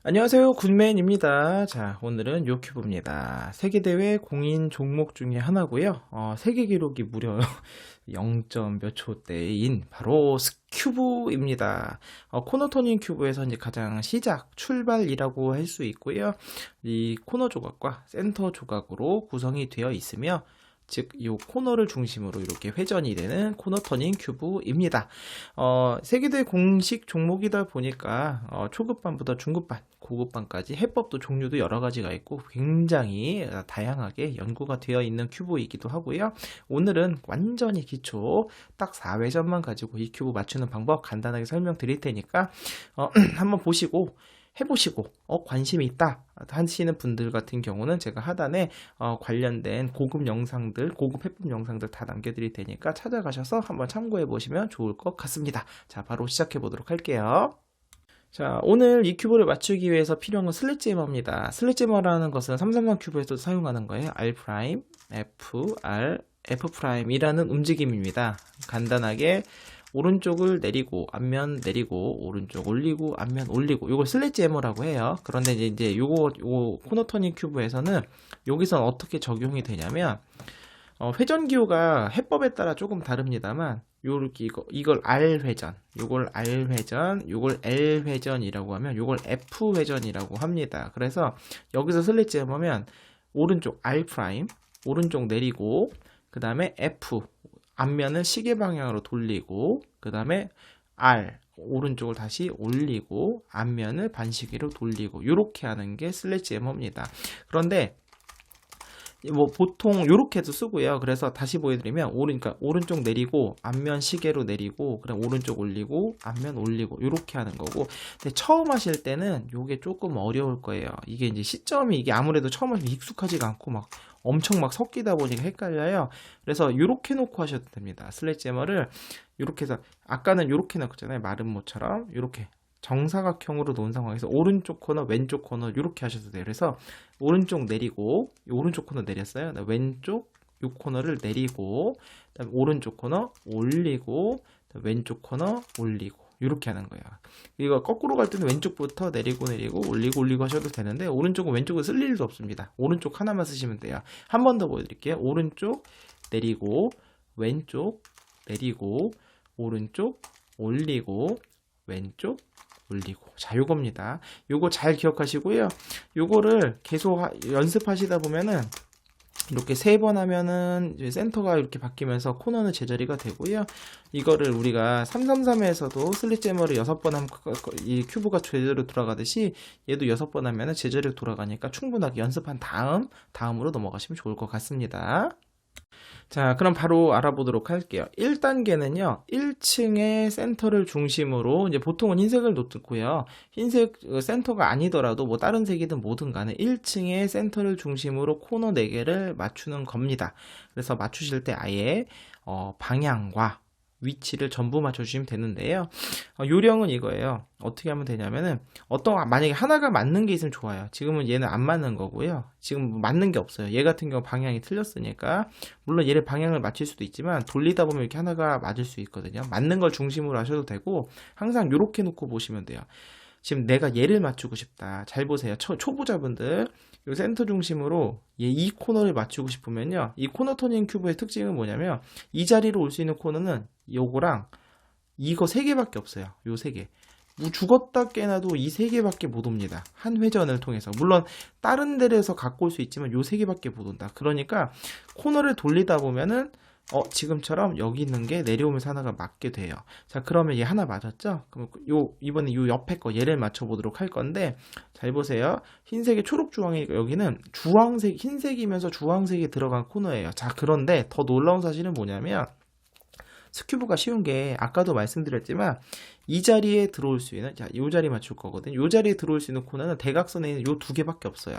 안녕하세요, 굿맨입니다. 자, 오늘은 요큐브입니다. 세계대회 공인 종목 중에 하나고요. 세계 기록이 무려 0. 몇 초대인 바로 스큐브입니다. 코너 터닝 큐브에서 이제 가장 시작, 출발이라고 할 수 있고요. 이 코너 조각과 센터 조각으로 구성이 되어 있으며, 즉, 이 코너를 중심으로 이렇게 회전이 되는 코너 터닝 큐브입니다. 세계대 공식 종목이다 보니까 초급반부터 중급반, 고급반까지 해법도 종류도 여러 가지가 있고 굉장히 다양하게 연구가 되어 있는 큐브이기도 하고요. 오늘은 완전히 기초 딱 4회전만 가지고 이 큐브 맞추는 방법 간단하게 설명드릴 테니까 한번 보시고 해보시고 관심이 있다 하시는 분들 같은 경우는 제가 하단에 관련된 고급 영상들, 고급 해법 영상들 다 남겨드릴 테니까 찾아가셔서 한번 참고해 보시면 좋을 것 같습니다. 자, 바로 시작해 보도록 할게요. 자, 오늘 이 큐브를 맞추기 위해서 필요한 건 슬릿제머입니다. 슬릿제머라는 것은 333 큐브에서도 사용하는 거예요. R', F, R, F'이라는 움직임입니다. 간단하게 오른쪽을 내리고 앞면 내리고 오른쪽 올리고 앞면 올리고 이걸 슬릿제머라고 해요. 그런데 이제 요거 코너 터닝 큐브에서는 여기선 어떻게 적용이 되냐면 회전 기호가 해법에 따라 조금 다릅니다만 요렇게 이걸 R 회전, 요걸 R 회전, 요걸 L 회전이라고 하면 요걸 F 회전이라고 합니다. 그래서 여기서 슬릿제머면 오른쪽 R 프라임, 오른쪽 내리고 그 다음에 F 앞면은 시계 방향으로 돌리고 그 다음에 R 오른쪽을 다시 올리고 앞면을 반시계로 돌리고 이렇게 하는 게 슬릿제머입니다. 그런데 뭐 보통 요렇게도 쓰고요. 그래서 다시 보여드리면 그러니까 오른쪽 내리고 앞면 시계로 내리고 그냥 오른쪽 올리고 앞면 올리고 요렇게 하는 거고. 근데 처음 하실 때는 요게 조금 어려울 거예요. 이게 이제 시점이 이게 아무래도 처음 하시면 익숙하지가 않고 막 엄청 막 섞이다 보니까 헷갈려요. 그래서 요렇게 놓고 하셔도 됩니다. 슬릿제머를 요렇게 해서 아까는 요렇게 놓았잖아요. 마른 모처럼 요렇게 정사각형으로 놓은 상황에서 오른쪽 코너, 왼쪽 코너 이렇게 하셔도 돼요. 그래서 오른쪽 내리고 오른쪽 코너 내렸어요. 왼쪽 이 코너를 내리고 그다음에 오른쪽 코너 올리고 왼쪽 코너 올리고 이렇게 하는 거예요. 이거 거꾸로 갈 때는 왼쪽부터 내리고 올리고 하셔도 되는데 오른쪽은 왼쪽을 쓸 일도 없습니다. 오른쪽 하나만 쓰시면 돼요. 한 번 더 보여드릴게요. 오른쪽 내리고 왼쪽 내리고 오른쪽 올리고 왼쪽 올리고. 자, 요겁니다. 요거 잘 기억하시고요. 요거를 계속 연습하시다 보면은 이렇게 3번 하면은 이제 센터가 이렇게 바뀌면서 코너는 제자리가 되고요. 이거를 우리가 333에서도 슬릿제머를 6번 하면 이 큐브가 제자리로 돌아가듯이 얘도 6번 하면은 제자리로 돌아가니까 충분하게 연습한 다음으로 넘어가시면 좋을 것 같습니다. 자, 그럼 바로 알아보도록 할게요. 1단계는요, 1층의 센터를 중심으로, 이제 보통은 흰색을 놓고요. 흰색 센터가 아니더라도 뭐 다른 색이든 뭐든 간에 1층의 센터를 중심으로 코너 4개를 맞추는 겁니다. 그래서 맞추실 때 아예 방향과 위치를 전부 맞춰주시면 되는데요. 요령은 이거예요. 어떻게 하면 되냐면은 만약에 하나가 맞는 게 있으면 좋아요. 지금은 얘는 안 맞는 거고요. 지금 맞는 게 없어요. 얘 같은 경우 방향이 틀렸으니까 물론 얘를 방향을 맞출 수도 있지만 돌리다 보면 이렇게 하나가 맞을 수 있거든요. 맞는 걸 중심으로 하셔도 되고 항상 이렇게 놓고 보시면 돼요. 지금 내가 얘를 맞추고 싶다. 잘 보세요. 초보자분들 이 센터 중심으로 이 코너를 맞추고 싶으면요. 이 코너 터닝 큐브의 특징은 뭐냐면 이 자리로 올 수 있는 코너는 요거랑 이거 3개밖에 없어요. 요 3개. 뭐 죽었다 깨나도 이 3개밖에 못 옵니다. 한 회전을 통해서. 물론 다른 데에서 갖고 올 수 있지만 요 3개밖에 못 온다. 그러니까 코너를 돌리다 보면은 지금처럼 여기 있는 게 내려오면서 하나가 맞게 돼요. 자, 그러면 얘 하나 맞았죠? 그럼 이번에 요 옆에 거 얘를 맞춰보도록 할 건데, 잘 보세요. 흰색의 초록주황이, 여기는 흰색이면서 주황색이 들어간 코너예요. 자, 그런데 더 놀라운 사실은 뭐냐면, 스큐브가 쉬운 게, 아까도 말씀드렸지만, 이 자리에 들어올 수 있는, 자, 이 자리 맞출 거거든요. 이 자리에 들어올 수 있는 코너는 대각선에 있는 요 2개밖에 없어요.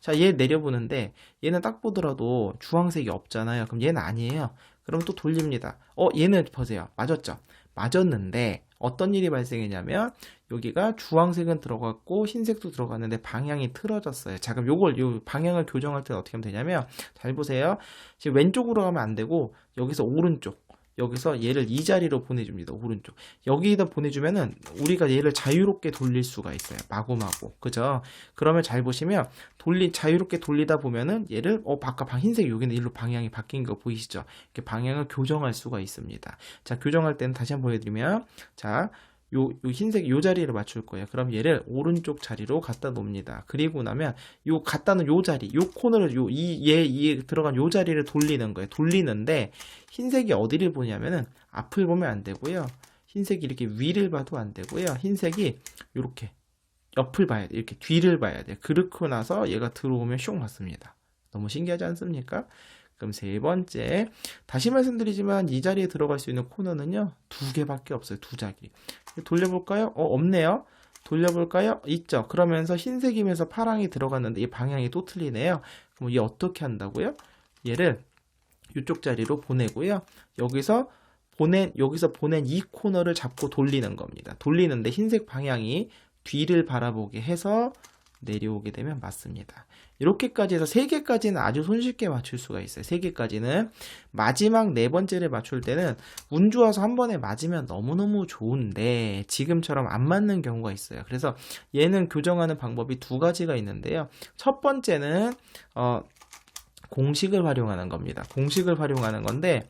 자, 얘 내려보는데, 얘는 딱 보더라도 주황색이 없잖아요. 그럼 얘는 아니에요. 그럼 또 돌립니다. 얘는 보세요. 맞았죠? 맞았는데 어떤 일이 발생했냐면 여기가 주황색은 들어갔고 흰색도 들어갔는데 방향이 틀어졌어요. 자, 그럼 요 방향을 교정할 때는 어떻게 하면 되냐면 잘 보세요. 지금 왼쪽으로 가면 안 되고 여기서 오른쪽 여기서 얘를 이 자리로 보내줍니다. 오른쪽. 여기다 보내주면은 우리가 얘를 자유롭게 돌릴 수가 있어요. 마구마구. 그죠? 그러면 잘 보시면 자유롭게 돌리다 보면은 얘를 바깥 흰색 여기는 일로 방향이 바뀐 거 보이시죠? 이렇게 방향을 교정할 수가 있습니다. 자, 교정할 때는 다시 한번 보여드리면, 자, 요 흰색 요 자리를 맞출 거예요. 그럼 얘를 오른쪽 자리로 갖다 놓습니다. 그리고 나면 갖다 놓은 요 자리, 요 코너를 얘 들어간 요 자리를 돌리는 거예요. 돌리는데 흰색이 어디를 보냐면은 앞을 보면 안 되고요. 흰색이 이렇게 위를 봐도 안 되고요. 흰색이 이렇게 옆을 봐야 돼. 이렇게 뒤를 봐야 돼. 그렇고 나서 얘가 들어오면 슝 맞습니다. 너무 신기하지 않습니까? 그럼 세 번째, 다시 말씀드리지만 이 자리에 들어갈 수 있는 코너는요, 두 개밖에 없어요. 두 자리. 돌려볼까요? 없네요. 돌려볼까요? 있죠. 그러면서 흰색이면서 파랑이 들어갔는데 이 방향이 또 틀리네요. 그럼 얘 어떻게 한다고요? 얘를 이쪽 자리로 보내고요. 여기서 보낸 이 코너를 잡고 돌리는 겁니다. 돌리는데 흰색 방향이 뒤를 바라보게 해서 내려오게 되면 맞습니다. 이렇게까지 해서 3개까지는 아주 손쉽게 맞출 수가 있어요. 3개까지는. 마지막 4번째를 맞출 때는 운 좋아서 한 번에 맞으면 너무너무 좋은데 지금처럼 안 맞는 경우가 있어요. 그래서 얘는 교정하는 방법이 2가지가 있는데요. 첫 번째는 공식을 활용하는 겁니다. 공식을 활용하는 건데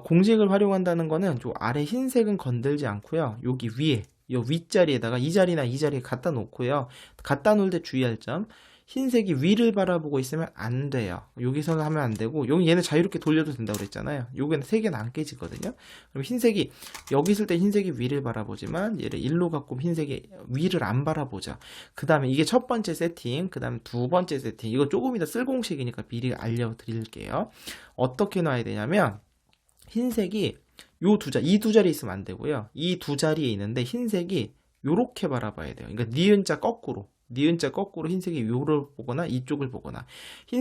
공식을 활용한다는 거는 저 아래 흰색은 건들지 않고요. 여기 위에 이 윗자리에다가 이 자리나 이 자리에 갖다 놓고요. 갖다 놓을 때 주의할 점, 흰색이 위를 바라보고 있으면 안 돼요. 여기서는 하면 안 되고, 얘는 자유롭게 돌려도 된다고 그랬잖아요. 여기는 3개는 안 깨지거든요. 그럼 흰색이 여기 있을 때 흰색이 위를 바라보지만 얘를 일로 갖고 흰색이 위를 안 바라보죠. 그 다음에 이게 첫 번째 세팅, 그 다음에 두 번째 세팅. 이거 조금 이따 쓸 공식이니까 미리 알려드릴게요. 어떻게 놔야 되냐면 흰색이 이 두 자리에 있으면 안 되고요. 이 두 자리에 있는데 흰색이 요렇게 바라봐야 돼요. 그러니까 니은자 거꾸로 흰색이 요를 보거나 이쪽을 보거나.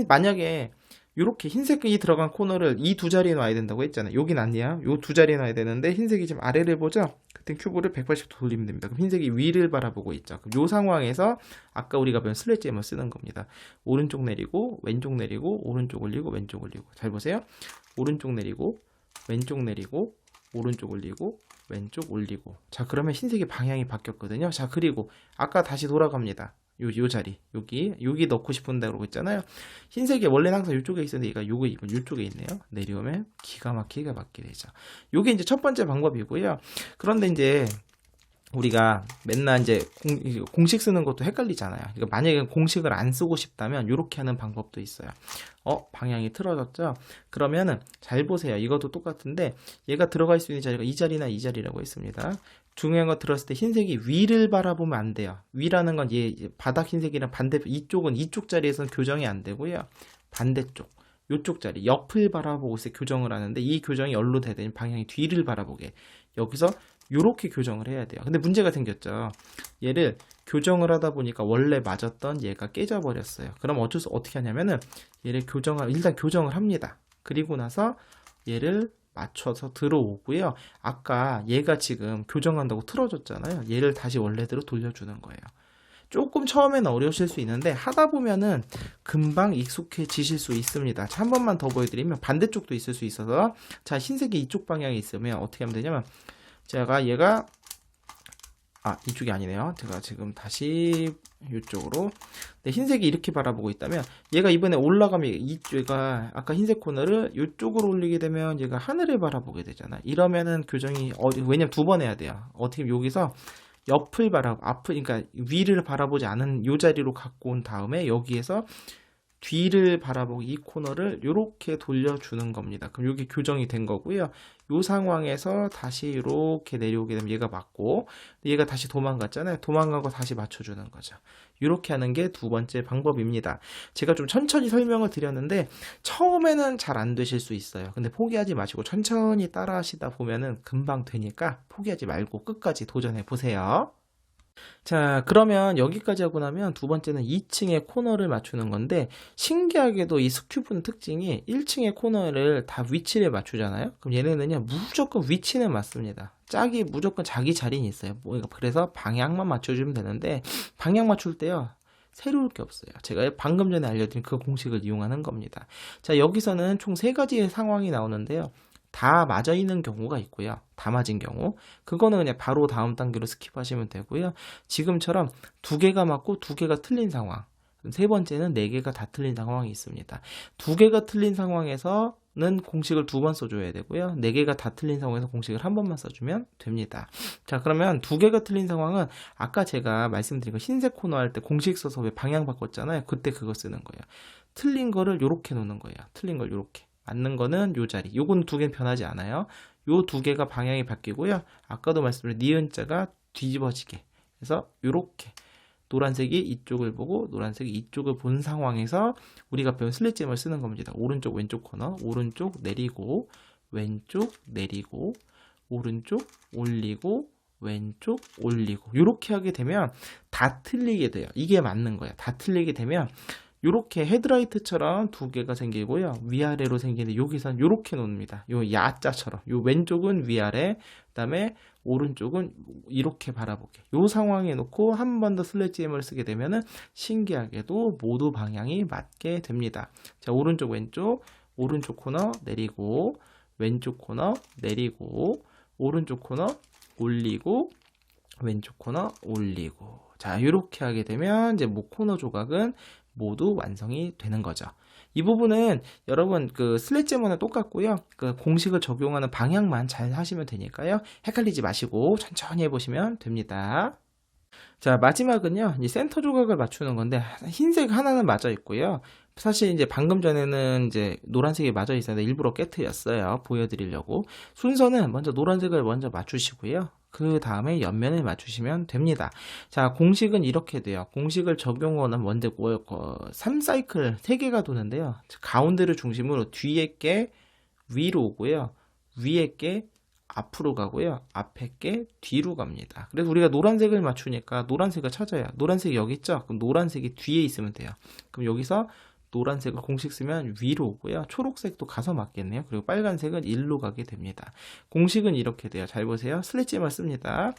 만약에 요렇게 흰색이 들어간 코너를 이 두 자리에 놔야 된다고 했잖아요. 여긴 아니야. 요 두 자리에 놔야 되는데 흰색이 지금 아래를 보죠. 그때 큐브를 180도 돌리면 됩니다. 그럼 흰색이 위를 바라보고 있죠. 그럼 요 상황에서 아까 우리가 배운 슬래지엠을 쓰는 겁니다. 오른쪽 내리고 왼쪽 내리고 오른쪽 올리고 왼쪽 올리고. 잘 보세요. 오른쪽 내리고 왼쪽 내리고 오른쪽 올리고 왼쪽 올리고. 자, 그러면 흰색의 방향이 바뀌었거든요. 자, 그리고 아까 다시 돌아갑니다. 요 자리 여기 넣고 싶은데 그러고 있잖아요. 흰색이 원래는 항상 이쪽에 있었는데 얘가 이쪽에 있네요. 내려오면 기가 막히게 맞게 되죠. 요게 이제 첫 번째 방법이고요. 그런데 이제 우리가 맨날 이제 공식 쓰는 것도 헷갈리잖아요. 그러니까 만약에 공식을 안 쓰고 싶다면 이렇게 하는 방법도 있어요. 방향이 틀어졌죠? 그러면은 잘 보세요. 이것도 똑같은데 얘가 들어갈 수 있는 자리가 이 자리나 이 자리라고 했습니다. 중요한 거 들었을 때 흰색이 위를 바라보면 안 돼요. 위라는 건 바닥 흰색이랑 이쪽은 이쪽 자리에서는 교정이 안 되고요. 반대쪽. 요쪽 자리, 옆을 바라보고 있어 교정을 하는데 이 교정이 열로 돼야 되는 방향이 뒤를 바라보게. 여기서 요렇게 교정을 해야 돼요. 근데 문제가 생겼죠. 얘를 교정을 하다 보니까 원래 맞았던 얘가 깨져버렸어요. 그럼 어떻게 하냐면은 얘를 일단 교정을 합니다. 그리고 나서 얘를 맞춰서 들어오고요. 아까 얘가 지금 교정한다고 틀어졌잖아요. 얘를 다시 원래대로 돌려주는 거예요. 조금 처음에는 어려우실 수 있는데 하다 보면은 금방 익숙해지실 수 있습니다. 자, 한 번만 더 보여드리면 반대쪽도 있을 수 있어서, 자, 흰색이 이쪽 방향에 있으면 어떻게 하면 되냐면 얘가 이쪽이 아니네요. 제가 지금 다시 이쪽으로. 네, 흰색이 이렇게 바라보고 있다면 얘가 이번에 올라가면 얘가 아까 흰색 코너를 이쪽으로 올리게 되면 얘가 하늘을 바라보게 되잖아. 이러면은 교정이 왜냐면 2번 해야 돼요. 어떻게 여기서 옆을 그러니까 위를 바라보지 않은 이 자리로 갖고 온 다음에 여기에서 뒤를 바라보고 이 코너를 이렇게 돌려주는 겁니다. 그럼 여기 교정이 된 거고요. 이 상황에서 다시 이렇게 내려오게 되면 얘가 맞고, 얘가 다시 도망갔잖아요. 도망가고 다시 맞춰주는 거죠. 이렇게 하는 게 2번째 방법입니다. 제가 좀 천천히 설명을 드렸는데 처음에는 잘 안 되실 수 있어요. 근데 포기하지 마시고 천천히 따라 하시다 보면은 금방 되니까 포기하지 말고 끝까지 도전해 보세요. 자, 그러면 여기까지 하고 나면 2번째는 2층의 코너를 맞추는 건데, 신기하게도 이 스큐브는 특징이 1층의 코너를 다 위치를 맞추잖아요. 그럼 얘네는요 무조건 위치는 맞습니다. 짝이 무조건 자기 자리는 있어요. 그래서 방향만 맞춰주면 되는데, 방향 맞출 때요 새로울 게 없어요. 제가 방금 전에 알려드린 그 공식을 이용하는 겁니다. 자, 여기서는 총 3가지의 상황이 나오는데요. 다 맞아 있는 경우가 있고요. 다 맞은 경우. 그거는 그냥 바로 다음 단계로 스킵하시면 되고요. 지금처럼 두 개가 맞고 두 개가 틀린 상황. 세 번째는 네 개가 다 틀린 상황이 있습니다. 두 개가 틀린 상황에서는 공식을 두 번 써줘야 되고요. 네 개가 다 틀린 상황에서 공식을 한 번만 써주면 됩니다. 자, 그러면 두 개가 틀린 상황은 아까 제가 말씀드린 거 흰색 코너 할 때 공식 써서 왜 방향 바꿨잖아요. 그때 그거 쓰는 거예요. 틀린 거를 요렇게 놓는 거예요. 틀린 걸 요렇게. 맞는 거는 요 자리. 요건 두 개는 변하지 않아요. 요 두 개가 방향이 바뀌고요. 아까도 말씀드린 니은자가 뒤집어지게. 그래서 요렇게. 노란색이 이쪽을 보고 노란색이 이쪽을 본 상황에서 우리가 배운 슬릿잼을 쓰는 겁니다. 오른쪽 왼쪽 코너, 오른쪽 내리고 왼쪽 내리고 오른쪽 올리고 왼쪽 올리고 이렇게 하게 되면 다 틀리게 돼요. 이게 맞는 거야. 다 틀리게 되면 이렇게 헤드라이트처럼 두 개가 생기고요. 위아래로 생기는데 여기서는 이렇게 놓습니다. 요 야자처럼. 요 왼쪽은 위아래, 그다음에 오른쪽은 이렇게 바라보게. 요 상황에 놓고 한 번 더 슬래지엠을 쓰게 되면은 신기하게도 모두 방향이 맞게 됩니다. 자, 오른쪽 왼쪽, 오른쪽 코너 내리고 왼쪽 코너 내리고 오른쪽 코너 올리고 왼쪽 코너 올리고. 자, 이렇게 하게 되면 이제 뭐 코너 조각은 모두 완성이 되는 거죠. 이 부분은 여러분 그 슬랫제모는 똑같고요. 그 공식을 적용하는 방향만 잘 하시면 되니까요. 헷갈리지 마시고 천천히 해보시면 됩니다. 자, 마지막은요. 이 센터 조각을 맞추는 건데 흰색 하나는 맞아 있고요. 사실 이제 방금 전에는 이제 노란색이 맞아 있었는데 일부러 깨트렸어요. 보여드리려고. 순서는 먼저 노란색을 먼저 맞추시고요. 그 다음에 옆면을 맞추시면 됩니다. 자, 공식은 이렇게 돼요. 공식을 적용하는 먼저 3사이클 3개가 도는데요. 가운데를 중심으로 뒤에 게 위로 오고요. 위에 게 앞으로 가고요. 앞에 게 뒤로 갑니다. 그래서 우리가 노란색을 맞추니까 노란색을 찾아요. 노란색이 여기 있죠? 그럼 노란색이 뒤에 있으면 돼요. 그럼 여기서 노란색을 공식 쓰면 위로 오고요. 초록색도 가서 맞겠네요. 그리고 빨간색은 일로 가게 됩니다. 공식은 이렇게 돼요. 잘 보세요. 슬릿지만 씁니다.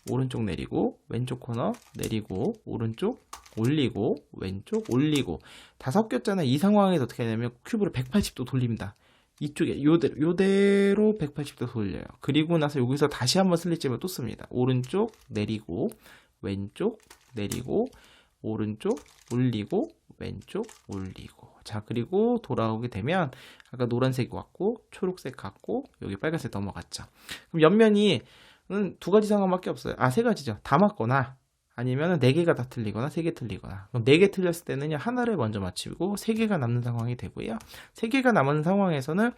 오른쪽 내리고 왼쪽 코너 내리고 오른쪽 올리고 왼쪽 올리고 다 섞였잖아요. 이 상황에서 어떻게 하냐면 큐브를 180도 돌립니다. 이쪽에 요대로 180도 돌려요. 그리고 나서 여기서 다시 한번 슬릿집을 또 씁니다. 오른쪽 내리고 왼쪽 내리고 오른쪽 올리고 왼쪽 올리고. 자, 그리고 돌아오게 되면 아까 노란색이 왔고 초록색 갔고 여기 빨간색 넘어갔죠. 그럼 옆면이 두 가지 상황밖에 없어요. 세 가지죠. 다 맞거나 아니면 4개가 다 틀리거나 3개 틀리거나. 그럼 4개 틀렸을 때는요, 하나를 먼저 맞추고 3개가 남는 상황이 되고요. 3개가 남은 상황에서는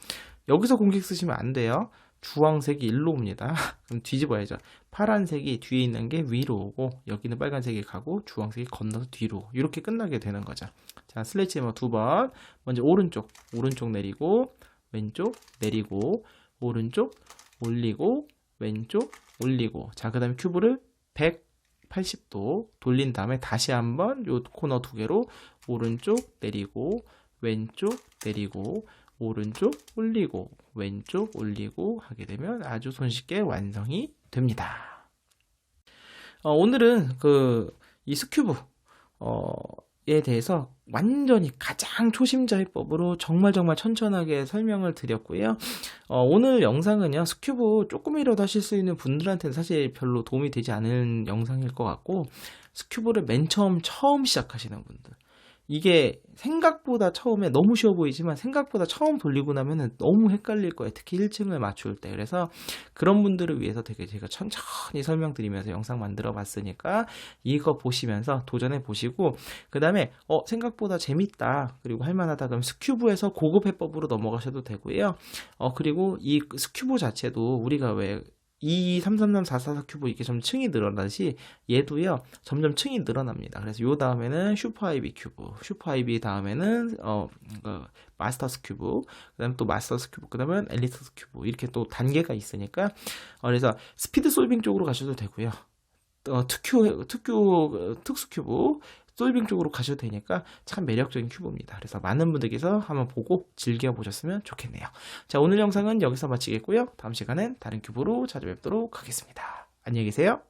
여기서 공식 쓰시면 안 돼요. 주황색이 일로 옵니다. 그럼 뒤집어야죠. 파란색이 뒤에 있는 게 위로 오고 여기는 빨간색이 가고 주황색이 건너서 뒤로 이렇게 끝나게 되는 거죠. 자, 슬래치해머 2번. 먼저 오른쪽 내리고 왼쪽 내리고 오른쪽 올리고 왼쪽 올리고. 자, 그 다음에 큐브를 180도 돌린 다음에 다시 한번 요 코너 2개로 오른쪽 내리고 왼쪽 내리고 오른쪽 올리고 왼쪽 올리고 하게 되면 아주 손쉽게 완성이 됩니다. 오늘은 이 스큐브 에 대해서 완전히 가장 초심자 해법으로 정말 천천하게 설명을 드렸고요. 오늘 영상은요, 스큐브 조금이라도 하실 수 있는 분들한테는 사실 별로 도움이 되지 않은 영상일 것 같고, 스큐브를 맨 처음 시작하시는 분들, 이게 생각보다 처음에 너무 쉬워 보이지만 생각보다 처음 돌리고 나면은 너무 헷갈릴 거예요. 특히 1층을 맞출 때. 그래서 그런 분들을 위해서 되게 제가 천천히 설명드리면서 영상 만들어 봤으니까 이거 보시면서 도전해 보시고, 그 다음에 생각보다 재밌다 그리고 할만하다 그럼 스큐브에서 고급 해법으로 넘어가셔도 되고요. 그리고 이 스큐브 자체도 우리가 왜 333, 444 큐브 이렇게 점점 층이 늘어나듯이 얘도요 점점 층이 늘어납니다. 그래서 요 다음에는 슈퍼 아이비 큐브, 슈퍼 아이비 다음에는 마스터스 큐브, 그다음 또 마스터스 큐브, 그다음에 엘리트 큐브 이렇게 또 단계가 있으니까 그래서 스피드 솔빙 쪽으로 가셔도 되고요. 특수 큐브 솔빙 쪽으로 가셔도 되니까 참 매력적인 큐브입니다. 그래서 많은 분들께서 한번 보고 즐겨보셨으면 좋겠네요. 자, 오늘 영상은 여기서 마치겠고요. 다음 시간엔 다른 큐브로 찾아뵙도록 하겠습니다. 안녕히 계세요.